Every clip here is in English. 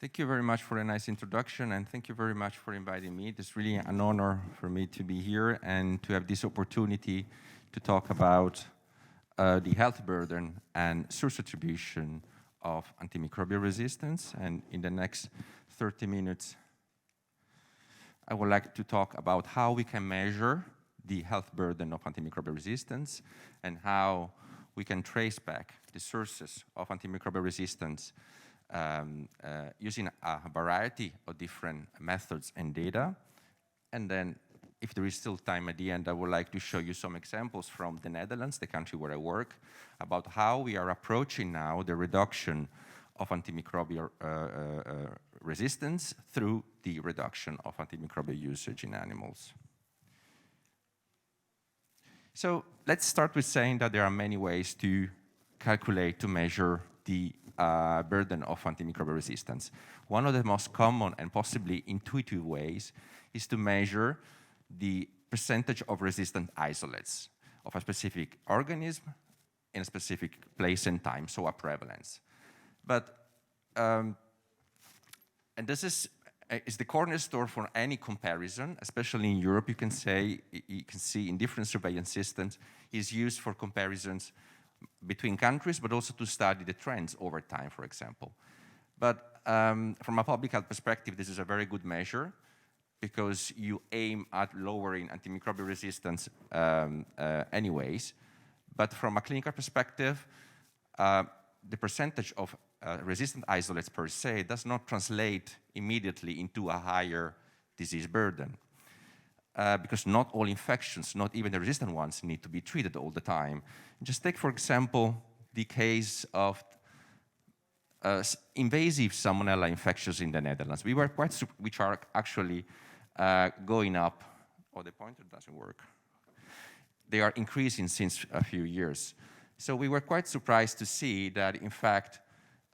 Thank you very much for a nice introduction, and thank you very much for inviting me. It's really an honor for me to be here and to have this opportunity to talk about the health burden and source attribution of antimicrobial resistance. And in the next 30 minutes, I would like to talk about how we can measure the health burden of antimicrobial resistance and how we can trace back the sources of antimicrobial resistance using a variety of different methods and data. And then, if there is still time at the end, I would like to show you some examples from the Netherlands, the country where I work, about how we are approaching now the reduction of antimicrobial resistance through the reduction of antimicrobial usage in animals. So let's start with saying that there are many ways to calculate, to measure the burden of antimicrobial resistance. One of the most common and possibly intuitive ways is to measure the percentage of resistant isolates of a specific organism in a specific place and time, so a prevalence. But, and this is the cornerstone for any comparison, especially in Europe. You can see in different surveillance systems is used for comparisons between countries, but also to study the trends over time, for example. But from a public health perspective, this is a very good measure because you aim at lowering antimicrobial resistance anyways. But from a clinical perspective, the percentage of resistant isolates per se does not translate immediately into a higher disease burden. Because not all infections, not even the resistant ones, need to be treated all the time. Just take, for example, the case of invasive Salmonella infections in the Netherlands. Which are actually going up. Oh, the pointer doesn't work. They are increasing since a few years. So we were quite surprised to see that, in fact,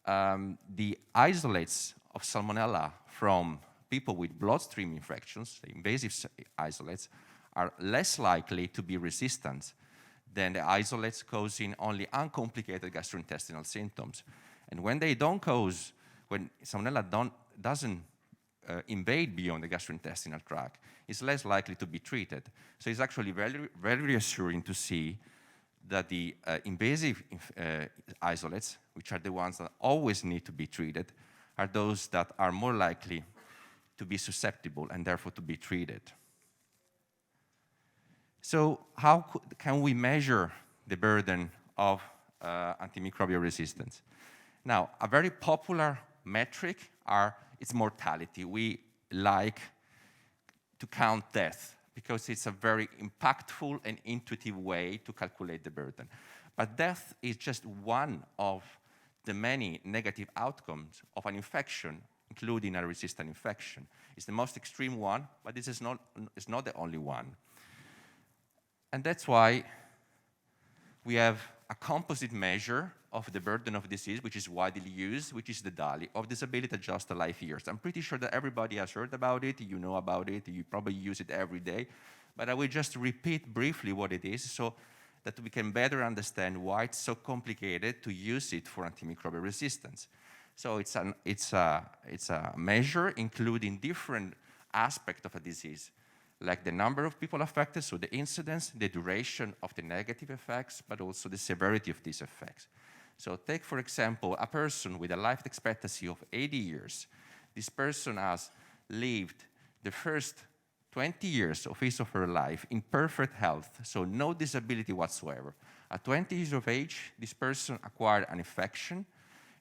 the isolates of Salmonella from people with bloodstream infections, the invasive isolates, are less likely to be resistant than the isolates causing only uncomplicated gastrointestinal symptoms. And when they don't cause, when Salmonella doesn't invade beyond the gastrointestinal tract, it's less likely to be treated. So it's actually very, very reassuring to see that the invasive isolates, which are the ones that always need to be treated, are those that are more likely to be susceptible and therefore to be treated. So how can we measure the burden of antimicrobial resistance? Now, a very popular metric is mortality. We like to count death because it's a very impactful and intuitive way to calculate the burden. But death is just one of the many negative outcomes of an infection, including a resistant infection. It's the most extreme one, but this is not the only one. And that's why we have a composite measure of the burden of disease, which is widely used, which is the DALI, of disability adjusted life years. I'm pretty sure that everybody has heard about it, you know about it, you probably use it every day, but I will just repeat briefly what it is so that we can better understand why it's so complicated to use it for antimicrobial resistance. So it's a measure including different aspects of a disease, like the number of people affected, so the incidence, the duration of the negative effects, but also the severity of these effects. So take, for example, a person with a life expectancy of 80 years. This person has lived the first 20 years of his or her life in perfect health, so no disability whatsoever. At 20 years of age, this person acquired an infection,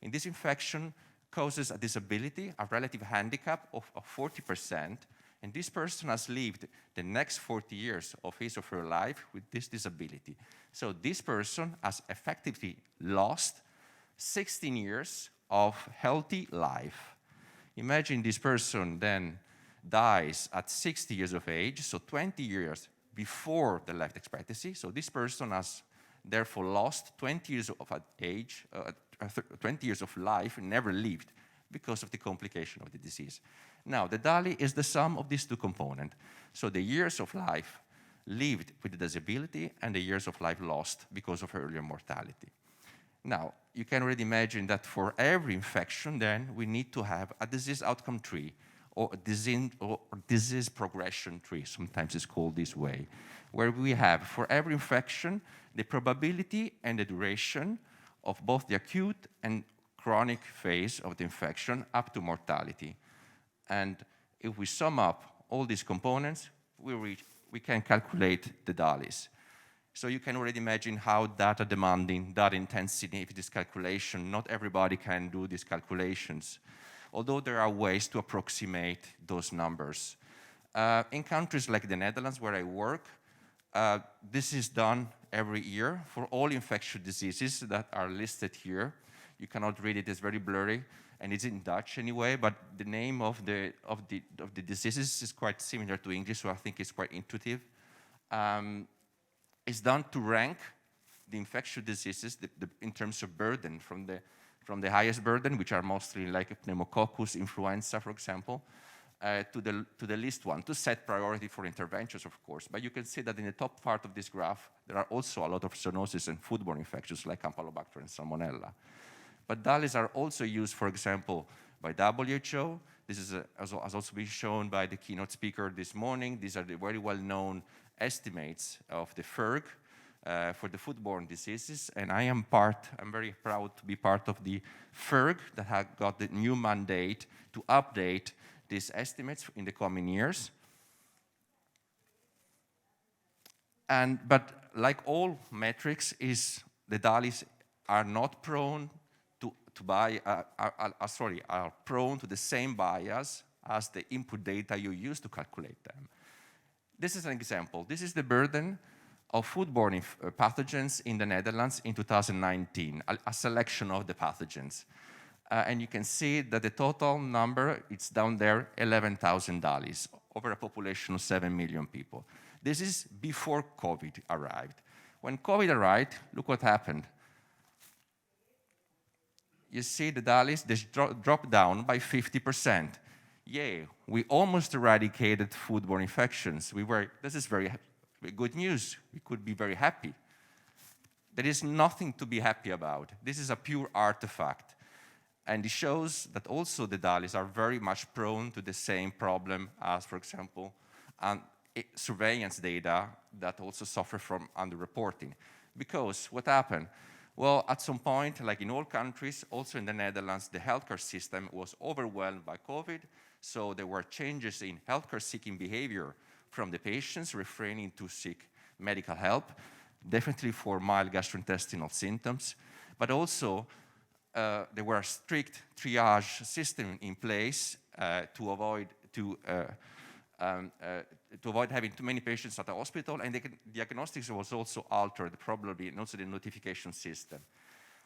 and this infection causes a disability, a relative handicap of 40%, and this person has lived the next 40 years of his or her life with this disability. So this person has effectively lost 16 years of healthy life. Imagine this person then dies at 60 years of age, so 20 years before the life expectancy. So this person has therefore lost 20 years of age, 20 years of life, never lived because of the complication of the disease. Now, the DALI is the sum of these two components. So the years of life lived with the disability and the years of life lost because of earlier mortality. Now, you can already imagine that for every infection, then we need to have a disease outcome tree or a disease progression tree, sometimes it's called this way, where we have for every infection the probability and the duration of both the acute and chronic phase of the infection up to mortality. And if we sum up all these components, we can calculate the DALYs. So you can already imagine how data demanding, data intensity of this calculation. Not everybody can do these calculations, although there are ways to approximate those numbers. In countries like the Netherlands, where I work, this is done every year for all infectious diseases that are listed here. You cannot read it, it's very blurry, and it's in Dutch anyway, but the name of the diseases is quite similar to English, so I think it's quite intuitive. It's done to rank the infectious diseases in terms of burden, from the highest burden, which are mostly like pneumococcus, influenza, for example, to the least one, to set priority for interventions, of course. But you can see that in the top part of this graph, there are also a lot of zoonosis and foodborne infections like Campylobacter and Salmonella. But DALYs are also used, for example, by WHO. This has also been shown by the keynote speaker this morning. These are the very well-known estimates of the FERG for the foodborne diseases. And I'm very proud to be part of the FERG that has got the new mandate to update these estimates in the coming years. But like all metrics, the DALYs are not prone are prone to the same bias as the input data you use to calculate them. This is an example. This is the burden of foodborne pathogens in the Netherlands in 2019, a selection of the pathogens. And you can see that the total number, it's down there, 11,000 DALYs, over a population of 7 million people. This is before COVID arrived. When COVID arrived, look what happened. You see the DALYs, they dropped down by 50%. Yay, we almost eradicated foodborne infections. This is very good news. We could be very happy. There is nothing to be happy about. This is a pure artifact. And it shows that also the DALYs are very much prone to the same problem as, for example, surveillance data that also suffer from underreporting. Because what happened? Well, at some point, like in all countries, also in the Netherlands, the healthcare system was overwhelmed by COVID. So there were changes in healthcare-seeking behavior from the patients, refraining to seek medical help, definitely for mild gastrointestinal symptoms. But also, there were a strict triage system in place to avoid having too many patients at the hospital, and the diagnostics was also altered, probably, and also the notification system.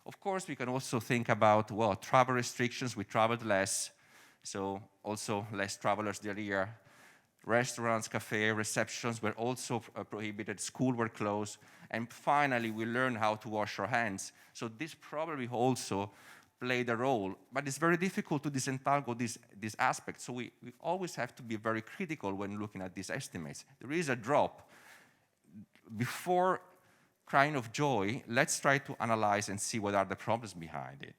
Of course, we can also think about, well, travel restrictions. We traveled less, so also less travelers the year. Restaurants, cafes, receptions were also prohibited. Schools were closed. And finally, we learned how to wash our hands. So this probably also played a role. But it's very difficult to disentangle these aspects. So we always have to be very critical when looking at these estimates. There is a drop. Before crying of joy, let's try to analyze and see what are the problems behind it.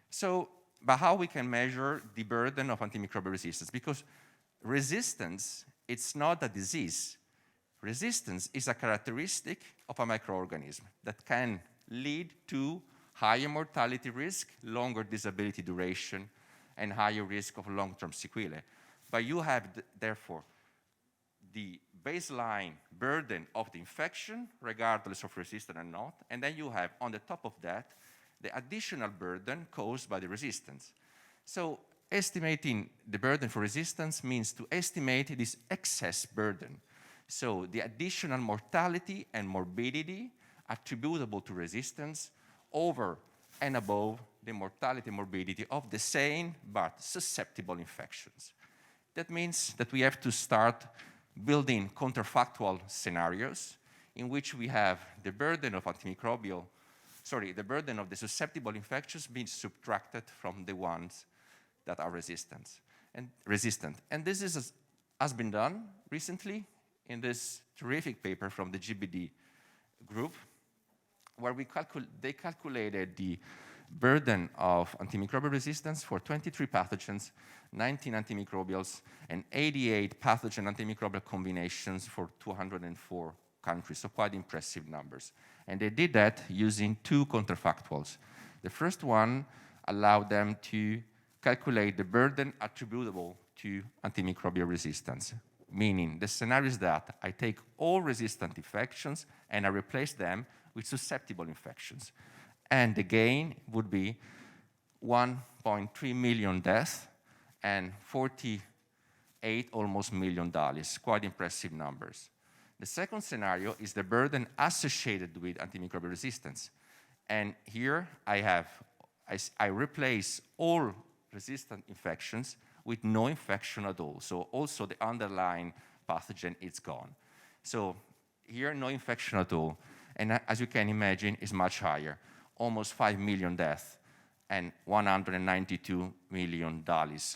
So, but how we can measure the burden of antimicrobial resistance? Because resistance, it's not a disease. Resistance is a characteristic of a microorganism that can lead to higher mortality risk, longer disability duration, and higher risk of long-term sequelae. But you have, therefore, the baseline burden of the infection, regardless of resistance or not, and then you have, on the top of that, the additional burden caused by the resistance. So estimating the burden for resistance means to estimate this excess burden. So the additional mortality and morbidity attributable to resistance over and above the mortality and morbidity of the same but susceptible infections. That means that we have to start building counterfactual scenarios in which we have the burden of the burden of the susceptible infections being subtracted from the ones that are resistant. And this has been done recently in this terrific paper from the GBD group. where they calculated the burden of antimicrobial resistance for 23 pathogens, 19 antimicrobials, and 88 pathogen antimicrobial combinations for 204 countries, so quite impressive numbers. And they did that using two counterfactuals. The first one allowed them to calculate the burden attributable to antimicrobial resistance, meaning the scenario is that I take all resistant infections and I replace them with susceptible infections. And the gain would be 1.3 million deaths and 48 almost million dollars, quite impressive numbers. The second scenario is the burden associated with antimicrobial resistance. And here I replace all resistant infections with no infection at all. So also the underlying pathogen is gone. So here, no infection at all. And as you can imagine, is much higher, almost 5 million deaths and $192 million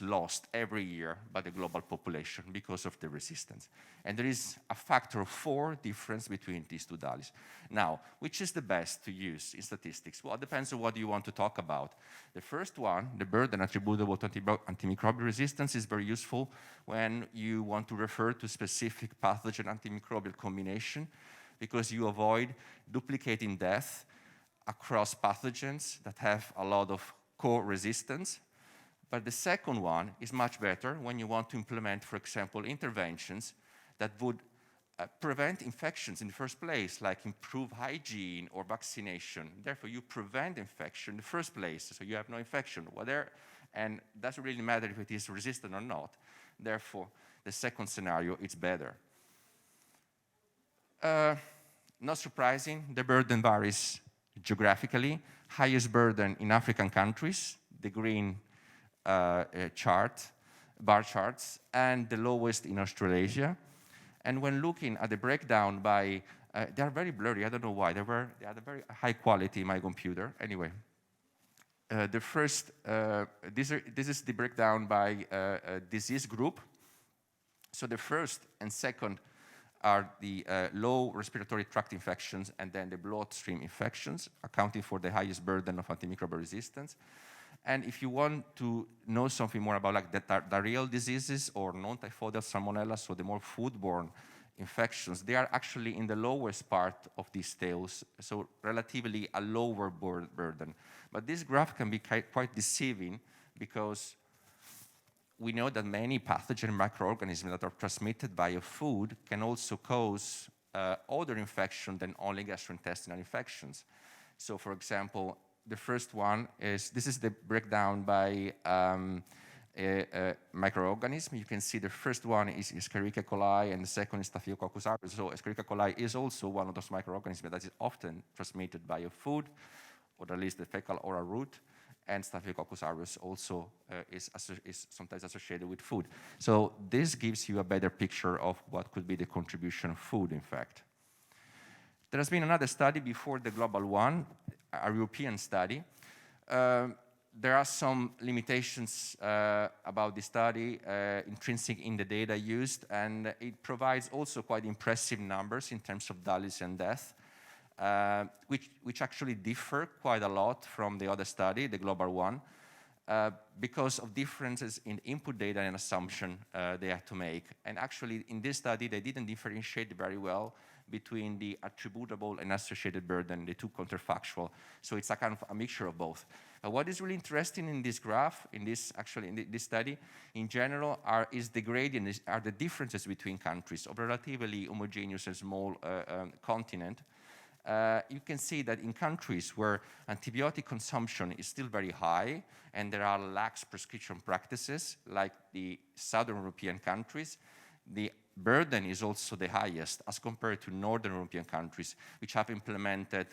lost every year by the global population because of the resistance. And there is a factor of 4 difference between these two values. Now, which is the best to use in statistics? Well, it depends on what you want to talk about. The first one, the burden attributable to antimicrobial resistance, is very useful when you want to refer to specific pathogen antimicrobial combination, because you avoid duplicating death across pathogens that have a lot of co-resistance. But the second one is much better when you want to implement, for example, interventions that would prevent infections in the first place, like improve hygiene or vaccination. Therefore, you prevent infection in the first place, so you have no infection. And it doesn't really matter if it is resistant or not. Therefore, the second scenario is better. Not surprising, the burden varies geographically. Highest burden in African countries, the green bar charts, and the lowest in Australasia. And when looking at the breakdown by, they are very blurry, I don't know why, they had a very high quality in my computer. Anyway, the first, this is the breakdown by disease group. So the first and second are the low respiratory tract infections and then the bloodstream infections, accounting for the highest burden of antimicrobial resistance. And if you want to know something more about like the diarrheal diseases or non-typhoidal salmonella, so the more foodborne infections, they are actually in the lowest part of these scales, so relatively a lower burden. But this graph can be quite deceiving because we know that many pathogen microorganisms that are transmitted via food can also cause other infections than only gastrointestinal infections. So for example, the first one is, this is the breakdown by microorganism. You can see the first one is Escherichia coli and the second is Staphylococcus aureus. So Escherichia coli is also one of those microorganisms that is often transmitted via food, or at least the fecal oral route. And Staphylococcus aureus also is sometimes associated with food. So this gives you a better picture of what could be the contribution of food, in fact. There has been another study before the global one, a European study. There are some limitations about the study, intrinsic in the data used, and it provides also quite impressive numbers in terms of dialysis and death. Which actually differ quite a lot from the other study, the global one, because of differences in input data and assumption they had to make. And actually, in this study, they didn't differentiate very well between the attributable and associated burden, the two counterfactual. So it's a kind of a mixture of both. What is really interesting in this graph, in this study, in general, is the gradient, are the differences between countries of a relatively homogeneous and small continent. You can see that in countries where antibiotic consumption is still very high and there are lax prescription practices, like the Southern European countries, the burden is also the highest as compared to Northern European countries, which have implemented,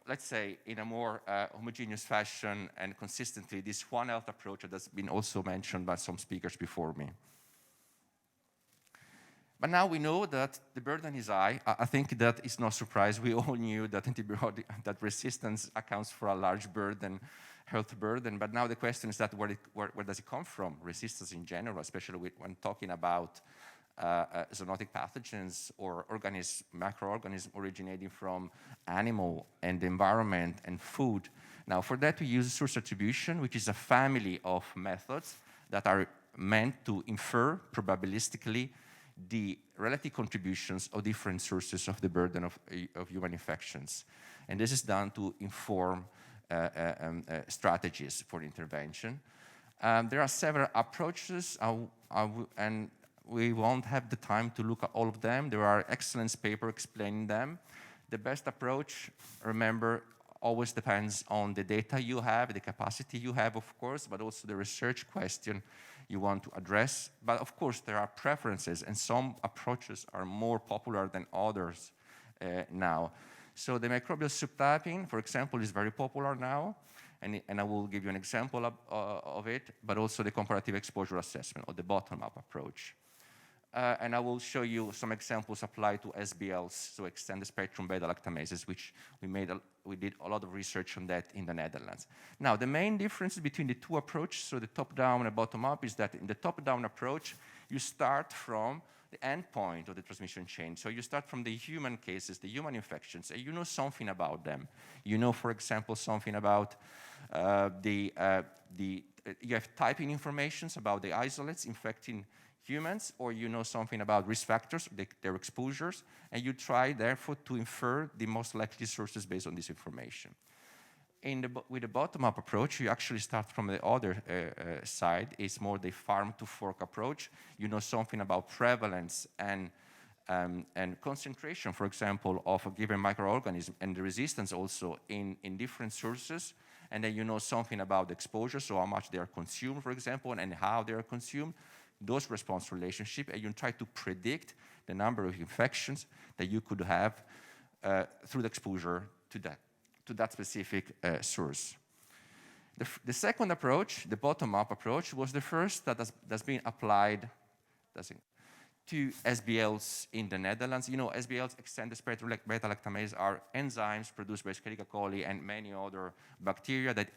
let's say, in a more homogeneous fashion and consistently, this One Health approach that has been also mentioned by some speakers before me. But now we know that the burden is high. I think that is no surprise. We all knew that that resistance accounts for a large burden, health burden. But now the question is that where does it come from? Resistance in general, especially when talking about zoonotic pathogens or microorganisms originating from animal and environment and food. Now, for that, we use source attribution, which is a family of methods that are meant to infer probabilistically the relative contributions of different sources of the burden of human infections. And this is done to inform strategies for intervention. There are several approaches, and we won't have the time to look at all of them. There are excellent papers explaining them. The best approach, remember, always depends on the data you have, the capacity you have, of course, but also the research question you want to address. But of course, there are preferences, and some approaches are more popular than others now. So the microbial subtyping, for example, is very popular now, and I will give you an example of it, but also the comparative exposure assessment, or the bottom-up approach. And I will show you some examples applied to SBLs, so extended spectrum beta-lactamases, which we did a lot of research on that in the Netherlands. Now, the main difference between the two approaches, so the top-down and bottom-up, is that in the top-down approach, you start from the endpoint of the transmission chain. So you start from the human cases, the human infections, and you know something about them. You know, for example, something about you have typing information about the isolates infecting humans, or you know something about risk factors, their exposures, and you try, therefore, to infer the most likely sources based on this information. With the bottom-up approach, you actually start from the other side. It's more the farm-to-fork approach. You know something about prevalence and concentration, for example, of a given microorganism, and the resistance also in different sources. And then you know something about exposure, so how much they are consumed, for example, and how they are consumed, dose response relationship, and you try to predict the number of infections that you could have through the exposure to that specific source. The second approach, the bottom-up approach, was the first that's been applied to SBLs in the Netherlands. You know, SBLs, extended spectrum beta-lactamases, are enzymes produced by Escherichia coli and many other bacteria that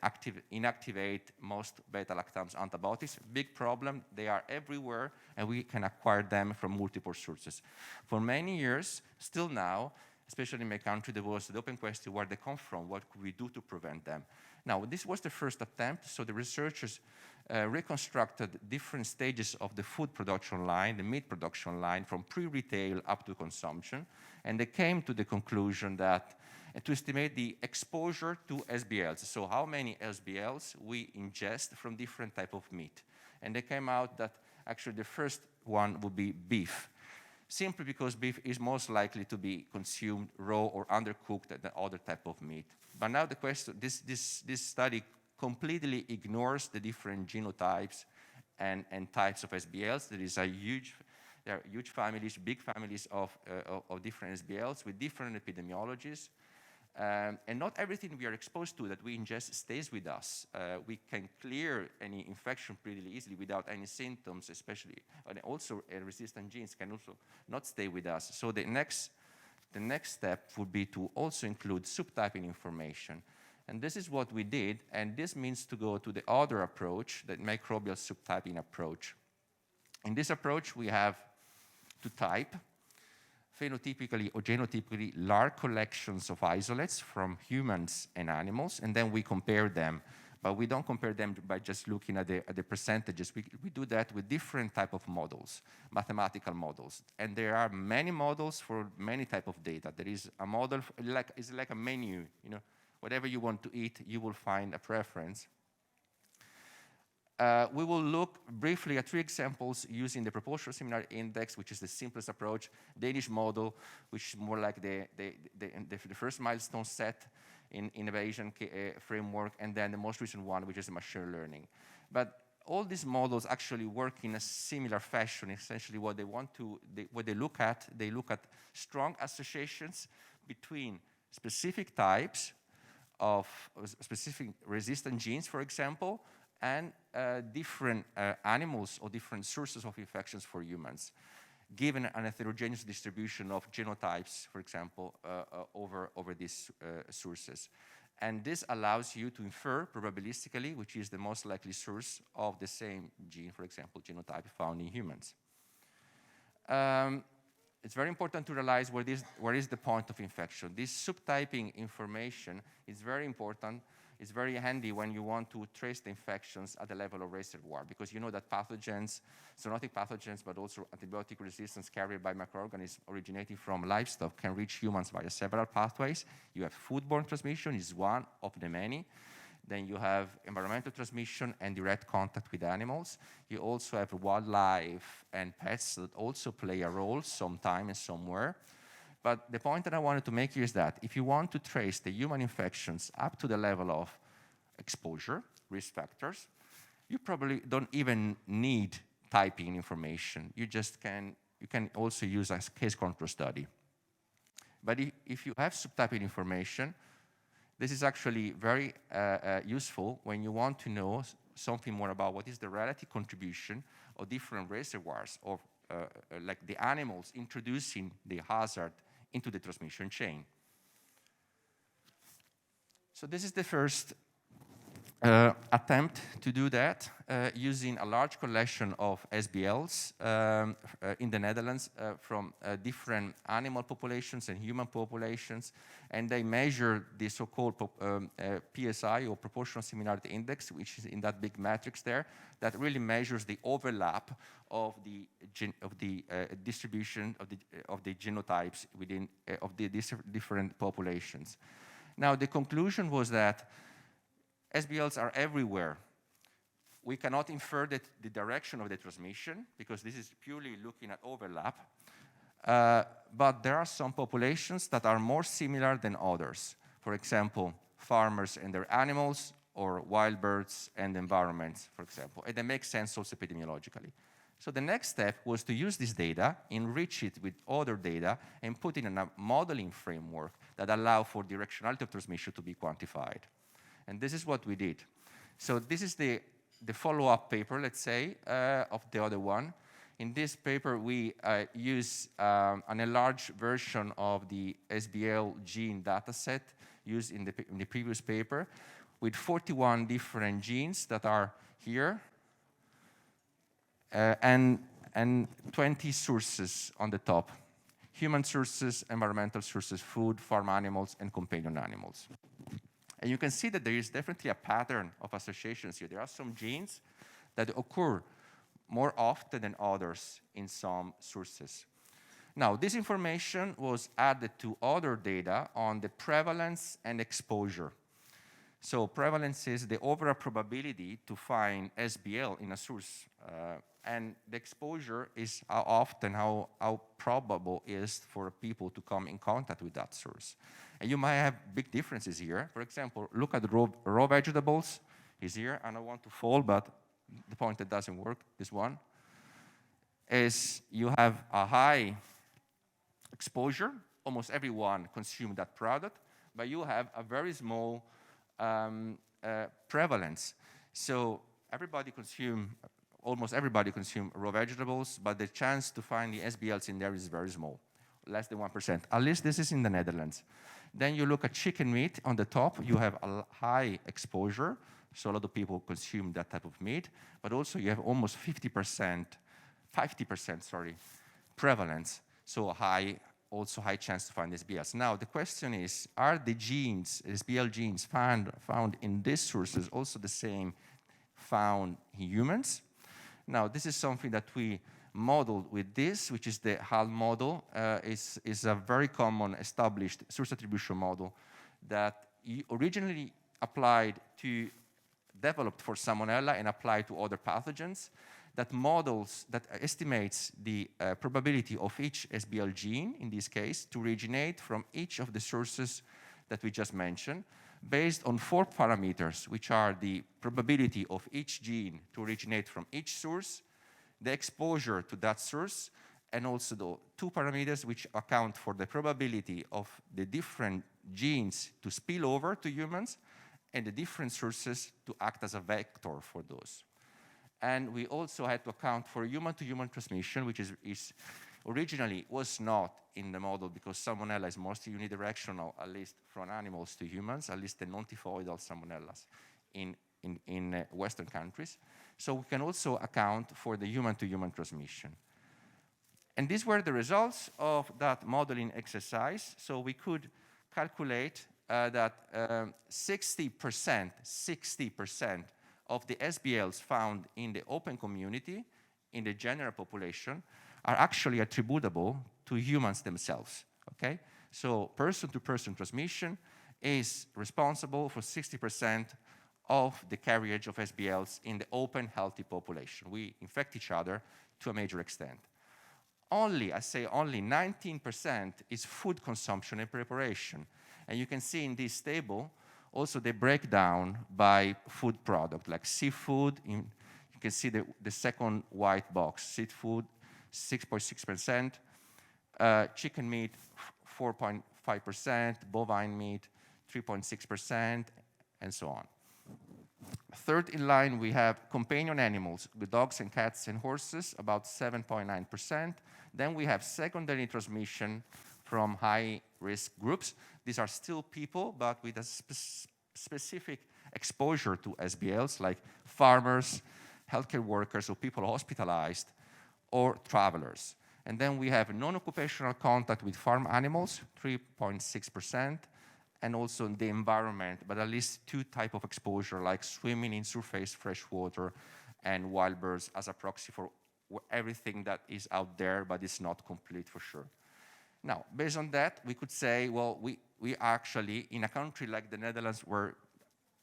inactivate most beta-lactams antibodies. Big problem, they are everywhere, and we can acquire them from multiple sources. For many years, still now, especially in my country, there was the open question where they come from, what could we do to prevent them? Now, this was the first attempt, so the researchers reconstructed different stages of the food production line, the meat production line, from pre-retail up to consumption, and they came to the conclusion that to estimate the exposure to SBLs, so how many SBLs we ingest from different type of meat. And they came out that actually the first one would be beef, simply because beef is most likely to be consumed raw or undercooked than other type of meat. But now the question, this study completely ignores the different genotypes and types of SBLs. There are huge families, big families of different SBLs with different epidemiologies. And not everything we are exposed to that we ingest stays with us. We can clear any infection pretty easily without any symptoms, especially, and also resistant genes can also not stay with us. So the next step would be to also include subtyping information. And this is what we did, and this means to go to the other approach, the microbial subtyping approach. In this approach, we have to type phenotypically or genotypically large collections of isolates from humans and animals, and then we compare them. But we don't compare them by just looking at the percentages. We do that with different type of models, mathematical models. And there are many models for many type of data. There is a model, it's like a menu, you know. Whatever you want to eat, you will find a preference. We will look briefly at 3 examples using the proportional similarity index, which is the simplest approach, Danish model, which is more like the first milestone set in Bayesian framework, and then the most recent one, which is machine learning. But all these models actually work in a similar fashion. Essentially, what they look at strong associations between specific types of specific resistant genes, for example, and different animals or different sources of infections for humans, given an heterogeneous distribution of genotypes, for example, over these sources. And this allows you to infer probabilistically which is the most likely source of the same gene, for example, genotype found in humans. it's very important to realize where is the point of infection. This subtyping information is very important. It's very handy when you want to trace the infections at the level of reservoir, because you know that pathogens, zoonotic pathogens, but also antibiotic resistance carried by microorganisms originating from livestock can reach humans via several pathways. You have foodborne transmission is one of the many. Then you have environmental transmission and direct contact with animals. You also have wildlife and pets that also play a role sometime and somewhere. But the point that I wanted to make here is that if you want to trace the human infections up to the level of exposure, risk factors, you probably don't even need typing information. You can also use a case control study. But if you have subtyping information, this is actually very useful when you want to know something more about what is the relative contribution of different reservoirs of like the animals introducing the hazard into the transmission chain. So this is the first attempt to do that using a large collection of SBLs in the Netherlands from different animal populations and human populations, and they measure the so-called PSI, or proportional similarity index, which is in that big matrix there, that really measures the overlap of the distribution of the genotypes within of the different populations. Now the conclusion was that SBLs are everywhere. We cannot infer that the direction of the transmission, because this is purely looking at overlap. But there are some populations that are more similar than others. For example, farmers and their animals, or wild birds and environments, for example. And they make sense also epidemiologically. So the next step was to use this data, enrich it with other data, and put it in a modeling framework that allow for directionality of transmission to be quantified. And this is what we did. So this is the follow-up paper, let's say, of the other one. In this paper, we use an enlarged version of the SBL gene dataset used in the previous paper with 41 different genes that are here and 20 sources on the top. Human sources, environmental sources, food, farm animals, and companion animals. And you can see that there is definitely a pattern of associations here. There are some genes that occur more often than others in some sources. Now, this information was added to other data on the prevalence and exposure. So prevalence is the overall probability to find SBL in a source. And the exposure is how often, how probable it is for people to come in contact with that source. And you might have big differences here. For example, look at raw vegetables. Is here, and I want to fall, but the point that doesn't work, this one, is you have a high exposure. Almost everyone consumes that product, but you have a very small prevalence. So almost everybody consumes raw vegetables, but the chance to find the SBLs in there is very small, less than 1%. At least this is in the Netherlands. Then you look at chicken meat on the top, you have a high exposure, so a lot of people consume that type of meat, but also you have almost 50%, prevalence, so also high chance to find SBLs. Now the question is, are the genes, SBL genes found in these sources also the same found in humans? Now this is something that we modeled with this, which is the HAL model. Is a very common established source attribution model that originally developed for Salmonella and applied to other pathogens, that estimates the probability of each SBL gene, in this case, to originate from each of the sources that we just mentioned, based on 4 parameters, which are the probability of each gene to originate from each source, the exposure to that source, and also the 2 parameters which account for the probability of the different genes to spill over to humans and the different sources to act as a vector for those. And we also had to account for human-to-human transmission, which is originally was not in the model because Salmonella is mostly unidirectional, at least from animals to humans, at least the non-typhoidal Salmonellas in Western countries. So we can also account for the human-to-human transmission. And these were the results of that modeling exercise. So we could calculate that 60% of the SBLs found in the open community, in the general population, are actually attributable to humans themselves, okay? So person-to-person transmission is responsible for 60% of the carriage of SBLs in the open, healthy population. We infect each other to a major extent. Only, I say only 19% is food consumption and preparation. And you can see in this table also the breakdown by food product, like seafood. You can see the second white box, seafood, 6.6%, chicken meat, 4.5%, bovine meat, 3.6%, and so on. Third in line, we have companion animals, the dogs and cats and horses, about 7.9%. Then we have secondary transmission from high-risk groups. These are still people, but with a specific exposure to SBLs, like farmers, healthcare workers, or people hospitalized, or travelers. And then we have non-occupational contact with farm animals, 3.6%, and also the environment, but at least two types of exposure, like swimming in surface fresh water and wild birds as a proxy for everything that is out there, but it's not complete for sure. Now, based on that, we could say, well, we actually, in a country like the Netherlands, where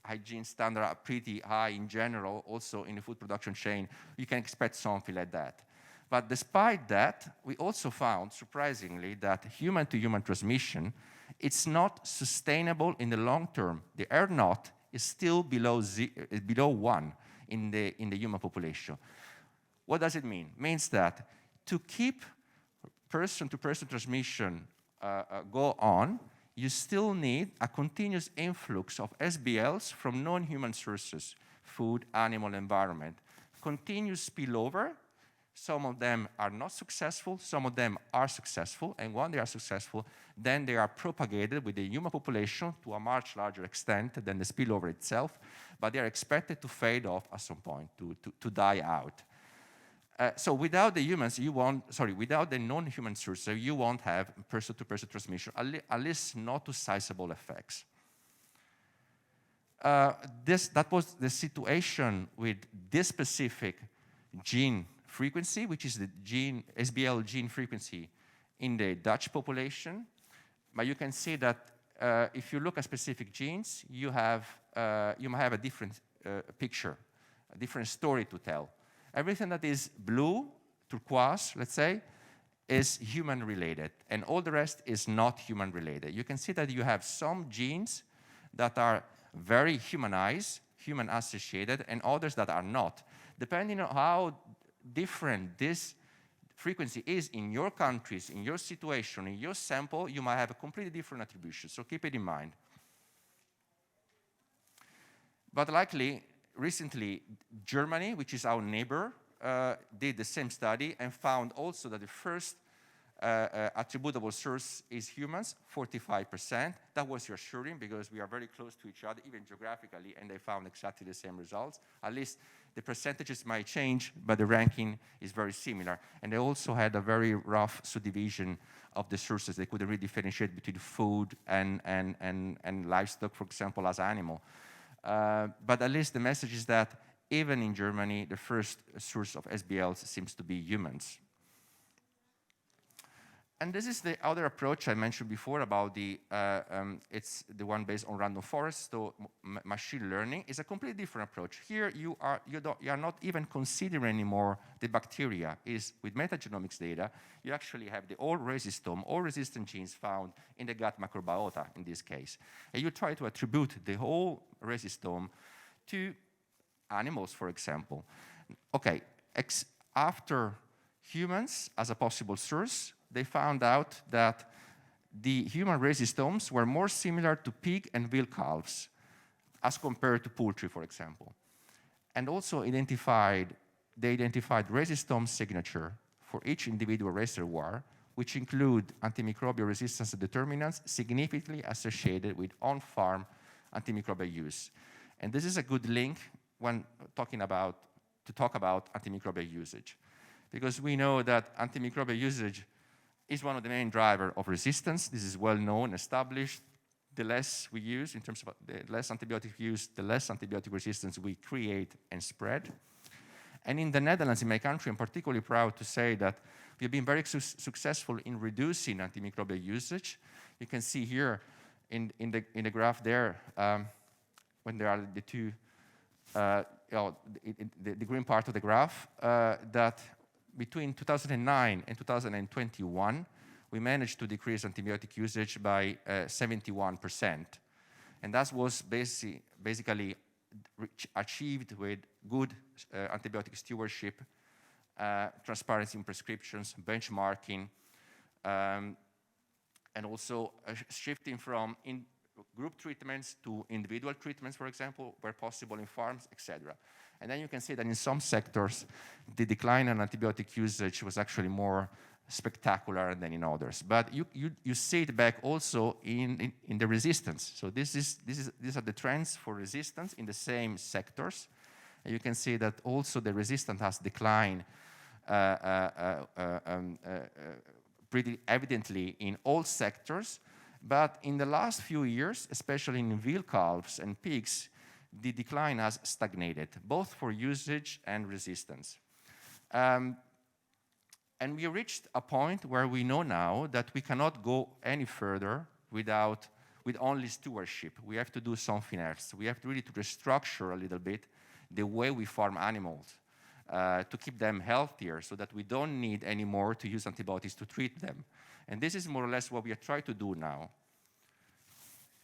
hygiene standards are pretty high in general, also in the food production chain, you can expect something like that. But despite that, we also found, surprisingly, that human-to-human transmission, it's not sustainable in the long term. The R naught is still below 1 in the human population. What does it mean? It means that to keep person-to-person transmission go on, you still need a continuous influx of SBLs from non-human sources, food, animal, environment. Continuous spillover. Some of them are not successful, some of them are successful, and when they are successful, then they are propagated with the human population to a much larger extent than the spillover itself, but they are expected to fade off at some point, to die out. So without the humans, without the non-human sources, you won't have person-to-person transmission, at least not to sizable effects. That was the situation with this specific gene frequency, which is the SBL gene frequency in the Dutch population. But you can see that if you look at specific genes, you might have a different picture, a different story to tell. Everything that is blue, turquoise, let's say, is human-related, and all the rest is not human-related. You can see that you have some genes that are very humanized, human-associated, and others that are not. Depending on how different this frequency is in your countries, in your situation, in your sample, you might have a completely different attribution, so keep it in mind. But likely, recently, Germany, which is our neighbor, did the same study and found also that the first attributable source is humans, 45%. That was reassuring because we are very close to each other, even geographically, and they found exactly the same results. At least the percentages might change, but the ranking is very similar. And they also had a very rough subdivision of the sources. They couldn't really differentiate between food and livestock, for example, as animal. But at least the message is that even in Germany, the first source of SBLs seems to be humans. And this is the other approach I mentioned before about it's the one based on random forest, so machine learning is a completely different approach. Here you are not even considering anymore the bacteria. With metagenomics data, you actually have the all resistome, all resistant genes found in the gut microbiota in this case. And you try to attribute the whole resistome to animals, for example. Okay, after humans as a possible source, they found out that the human resistomes were more similar to pig and veal calves as compared to poultry, for example. And also they identified resistome signature for each individual reservoir, which include antimicrobial resistance determinants significantly associated with on-farm antimicrobial use. And this is a good link when talk about antimicrobial usage. because we know that antimicrobial usage is one of the main drivers of resistance. This is well known, established. The less we use, in terms of the less antibiotic use, the less antibiotic resistance we create and spread. And in the Netherlands, in my country, I'm particularly proud to say that we've been very successful in reducing antimicrobial usage. You can see here in the graph there, when there are the two, the green part of the graph, that between 2009 and 2021, we managed to decrease antibiotic usage by 71%. And that was basically achieved with good antibiotic stewardship, transparency in prescriptions, benchmarking, and also shifting from group treatments to individual treatments, for example, where possible in farms, etc. And then you can see that in some sectors, the decline in antibiotic usage was actually more spectacular than in others. But you see it back also in the resistance. So these are the trends for resistance in the same sectors. And you can see that also the resistance has declined pretty evidently in all sectors. But in the last few years, especially in veal calves and pigs, the decline has stagnated, both for usage and resistance. And we reached a point where we know now that we cannot go any further with only stewardship. We have to do something else. We have to really restructure a little bit the way we farm animals to keep them healthier so that we don't need anymore to use antibiotics to treat them. And this is more or less what we are trying to do now.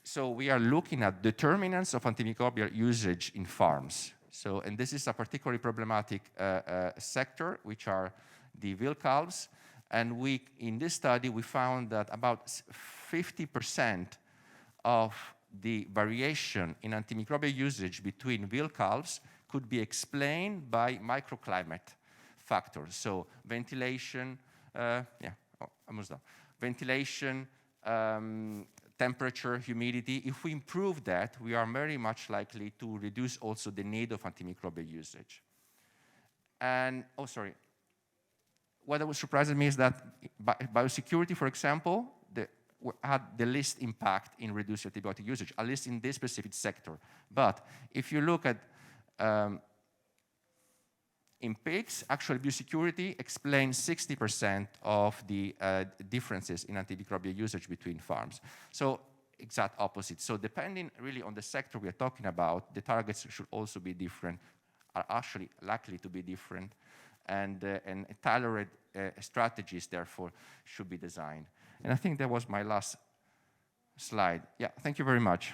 So we are looking at determinants of antimicrobial usage in farms. And this is a particularly problematic sector, which are the veal calves. And in this study, we found that about 50% of the variation in antimicrobial usage between veal calves could be explained by microclimate factors. So ventilation, almost done. Ventilation, temperature, humidity. If we improve that, we are very much likely to reduce also the need of antimicrobial usage. And, what was surprising me is that biosecurity, for example, had the least impact in reducing antibiotic usage, at least in this specific sector. But if you look at in pigs, actually biosecurity explains 60% of the differences in antimicrobial usage between farms. So exact opposite. So depending really on the sector we are talking about, the targets should also be different, are actually likely to be different, and tailored strategies, therefore, should be designed. And I think that was my last slide. Yeah, thank you very much.